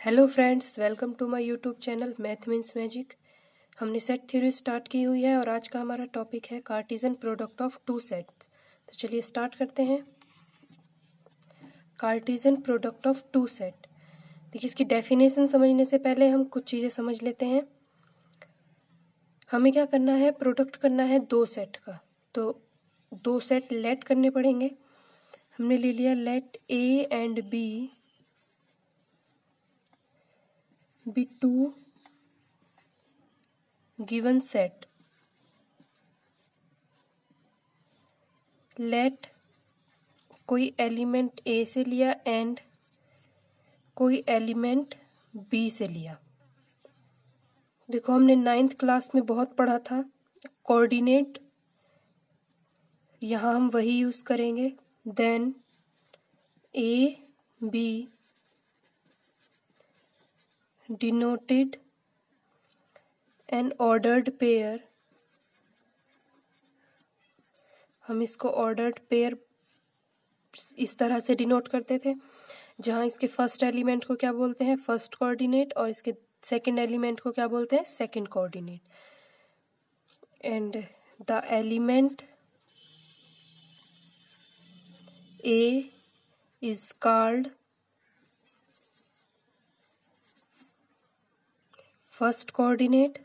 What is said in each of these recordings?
Hello friends, welcome to my YouTube channel math means magic. हमने set theory start की हुई है और आज का हमारा टॉपिक है Cartesian product of two sets. तो चलिए स्टार्ट करते हैं। Cartesian product of two set. देखिए, इसकी डेफिनेशन समझने से पहले हम कुछ चीज़ें समझ लेते हैं। हमें क्या करना है, प्रोडक्ट करना है दो सेट का, तो दो सेट लेट करने पड़ेंगे। हमने ले लिया let A and B be two given set. Let कोई एलिमेंट ए से लिया एंड कोई एलिमेंट बी से लिया। देखो, हमने 9th क्लास में बहुत पढ़ा था कोऑर्डिनेट, यहाँ हम वही यूज करेंगे। Then A B denoted an ordered pair। हम इसको ऑर्डर्ड पेयर इस तरह से डिनोट करते थे, जहाँ इसके फर्स्ट एलिमेंट को क्या बोलते हैं, फर्स्ट कोऑर्डिनेट, और इसके सेकंड एलिमेंट को क्या बोलते हैं, second coordinate. And the element A is called first coordinate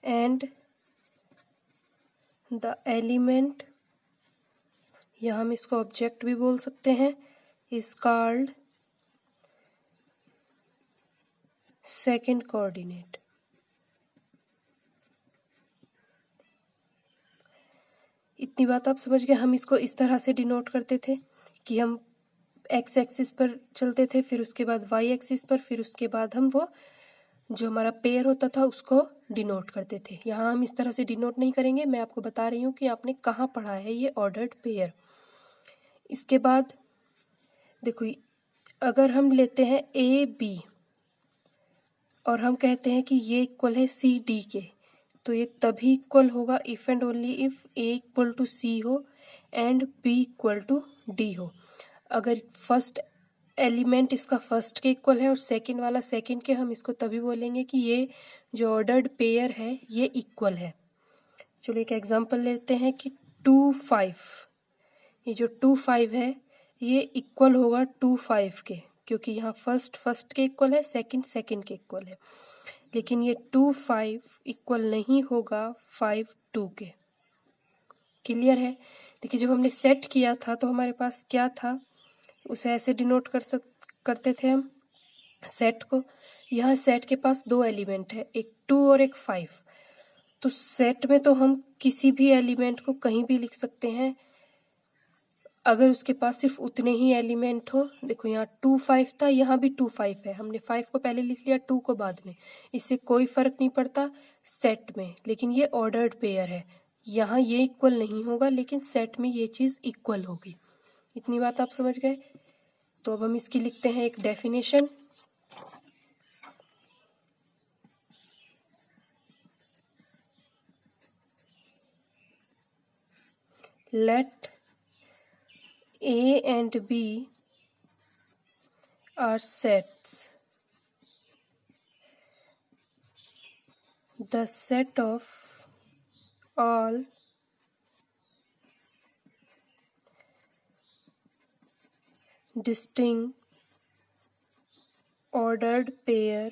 and the element, या हम इसको ऑब्जेक्ट भी बोल सकते हैं, इज कॉल्ड सेकंड कोऑर्डिनेट। इतनी बात आप समझ गए। हम इसको इस तरह से डिनोट करते थे कि हम एक्स एक्सिस पर चलते थे, फिर उसके बाद वाई एक्सिस पर, फिर उसके बाद हम वो जो हमारा पेयर होता था उसको डिनोट करते थे। यहाँ हम इस तरह से डिनोट नहीं करेंगे, मैं आपको बता रही हूँ कि आपने कहाँ पढ़ा है ये ऑर्डर्ड पेयर। इसके बाद देखो, अगर हम लेते हैं ए बी और हम कहते हैं कि ये इक्वल है सी डी के, तो ये तभी इक्वल होगा if and only if a equal to c हो and b equal to d हो। अगर फर्स्ट एलिमेंट इसका फर्स्ट के इक्वल है और सेकंड वाला सेकंड के, हम इसको तभी बोलेंगे कि ये जो ऑर्डर्ड पेयर है ये इक्वल है। चलो एक एग्जांपल लेते हैं कि 2 5, ये जो 2 5 है ये इक्वल होगा 2 5 के, क्योंकि यहाँ फर्स्ट के इक्वल है, सेकंड के इक्वल है। लेकिन ये 2 5 इक्वल नहीं होगा 5 2 के। क्लियर है? देखिए, जब हमने सेट किया था तो हमारे पास क्या था, उसे ऐसे डिनोट करते थे हम सेट को। यहाँ सेट के पास दो एलिमेंट है, एक 2 और एक 5। तो सेट में तो हम किसी भी एलिमेंट को कहीं भी लिख सकते हैं अगर उसके पास सिर्फ उतने ही एलिमेंट हो। देखो, यहाँ 2 5 था, यहाँ भी 2 5 है, हमने 5 को पहले लिख लिया, 2 को बाद में। इससे कोई फर्क नहीं पड़ता सेट में, लेकिन ये ऑर्डर्ड पेयर है, यहाँ ये इक्वल नहीं होगा लेकिन सेट में ये चीज़ इक्वल होगी। इतनी बात आप समझ गए? तो अब हम इसकी लिखते हैं एक definition. Let A and B are sets, the set of all distinct ordered pair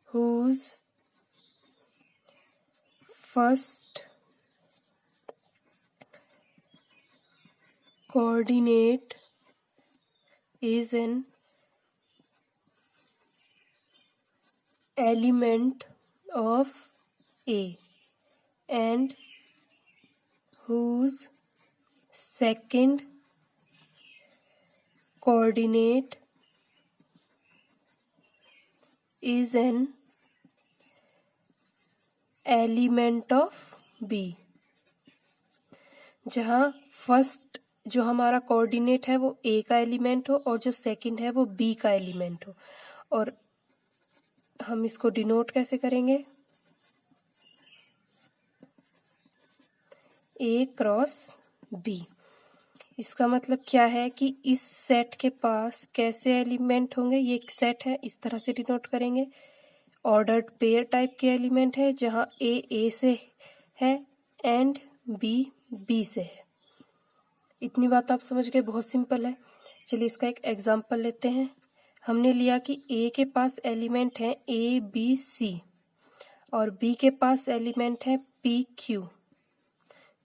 whose first coordinate is an element of A and whose second coordinate is an element of B। जहाँ first जो हमारा coordinate है वो ए का element हो और जो second है वो बी का एलिमेंट हो। और हम इसको डिनोट कैसे करेंगे, ए क्रॉस बी। इसका मतलब क्या है कि इस सेट के पास कैसे एलिमेंट होंगे, ये एक सेट है, इस तरह से डिनोट करेंगे। ऑर्डर्ड पेयर टाइप के एलिमेंट है जहाँ ए से है एंड बी से है। इतनी बात आप समझ गए, बहुत सिंपल है। चलिए इसका एक एग्जांपल लेते हैं। हमने लिया कि ए के पास एलिमेंट है ए बी सी और बी के पास एलिमेंट है पी क्यू।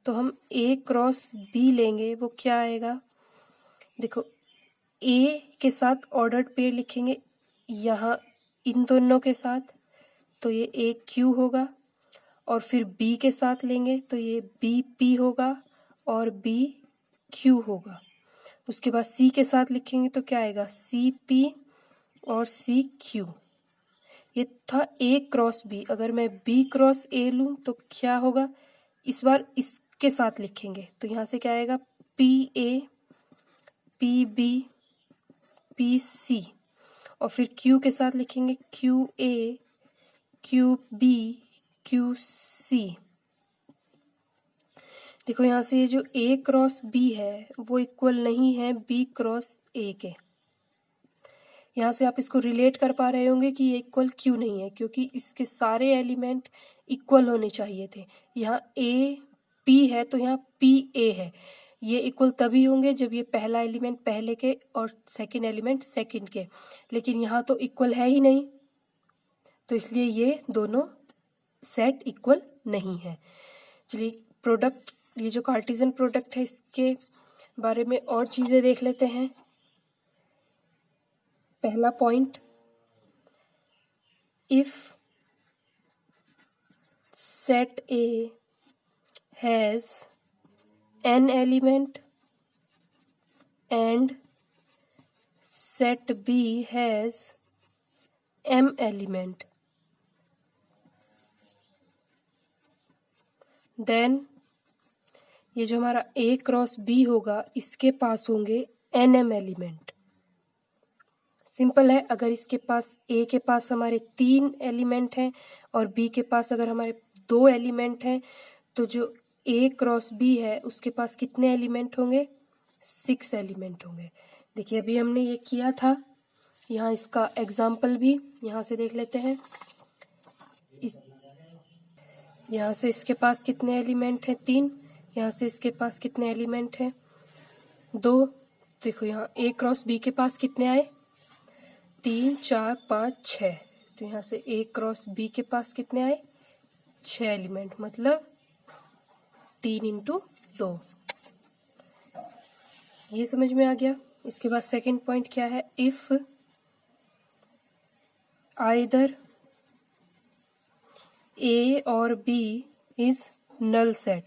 तो हम ए क्रॉस बी लेंगे, वो क्या आएगा, देखो ए के साथ ऑर्डर्ड पेयर लिखेंगे यहाँ इन दोनों के साथ, तो ये ए क्यू होगा। और फिर बी के साथ लेंगे तो ये बी पी होगा और बी क्यू होगा। उसके बाद सी के साथ लिखेंगे तो क्या आएगा, सी पी और सी क्यू। ये था ए क्रॉस बी। अगर मैं बी क्रॉस ए लूँ तो क्या होगा, इस बार इसके साथ लिखेंगे तो यहाँ से क्या आएगा, P A P B P C. और फिर क्यू के साथ लिखेंगे Q A Q B Q C. देखो यहाँ से ये जो ए क्रॉस बी है वो इक्वल नहीं है बी क्रॉस ए के। यहाँ से आप इसको रिलेट कर पा रहे होंगे कि ये इक्वल क्यों नहीं है, क्योंकि इसके सारे एलिमेंट इक्वल होने चाहिए थे। यहाँ ए पी है तो यहाँ पी ए है। ये इक्वल तभी होंगे जब ये पहला एलिमेंट पहले के और सेकंड एलिमेंट सेकंड के, लेकिन यहाँ तो इक्वल है ही नहीं, तो इसलिए ये दोनों सेट इक्वल नहीं है। चलिए प्रोडक्ट, ये जो कार्टेशियन प्रोडक्ट है इसके बारे में और चीज़ें देख लेते हैं। पहला point, if set A has n element and set B has m element, then ये जो हमारा A क्रॉस B होगा इसके पास होंगे nm एलिमेंट। सिंपल है, अगर इसके पास A के पास हमारे 3 एलिमेंट हैं और B के पास अगर हमारे 2 एलिमेंट हैं तो जो A क्रॉस B है उसके पास कितने एलिमेंट होंगे, 6 एलिमेंट होंगे। देखिए अभी हमने ये किया था, यहाँ इसका एग्जाम्पल भी यहाँ से देख लेते हैं। यहाँ से इसके पास कितने एलिमेंट हैं, 3। यहाँ से इसके पास कितने एलिमेंट हैं, 2। देखो यहाँ A क्रॉस B के पास कितने आए, 3 4 5 6। तो यहाँ से A क्रॉस B के पास कितने आए, 6 एलिमेंट, मतलब 3 × 2। ये समझ में आ गया। इसके बाद सेकंड पॉइंट क्या है, इफ आइदर A और B is null set,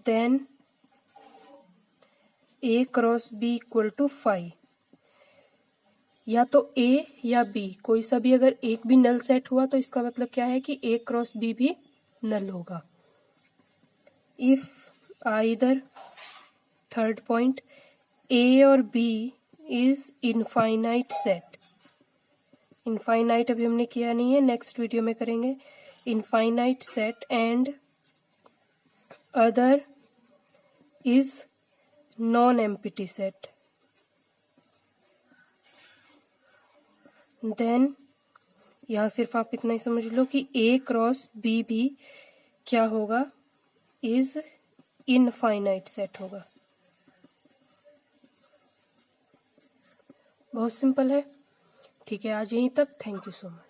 then A cross B equal to 5। या तो A या B कोई सा भी अगर एक भी नल सेट हुआ तो इसका मतलब क्या है कि A क्रॉस B भी नल होगा। If either, third point, A और B is infinite set. Infinite अभी हमने किया नहीं है, नेक्स्ट वीडियो में करेंगे। Infinite set and other is non empty set, then यहाँ सिर्फ आप इतना ही समझ लो कि A क्रॉस B भी क्या होगा, इज इनफाइनाइट सेट होगा। बहुत सिंपल है। ठीक है, आज यहीं तक। Thank you so much.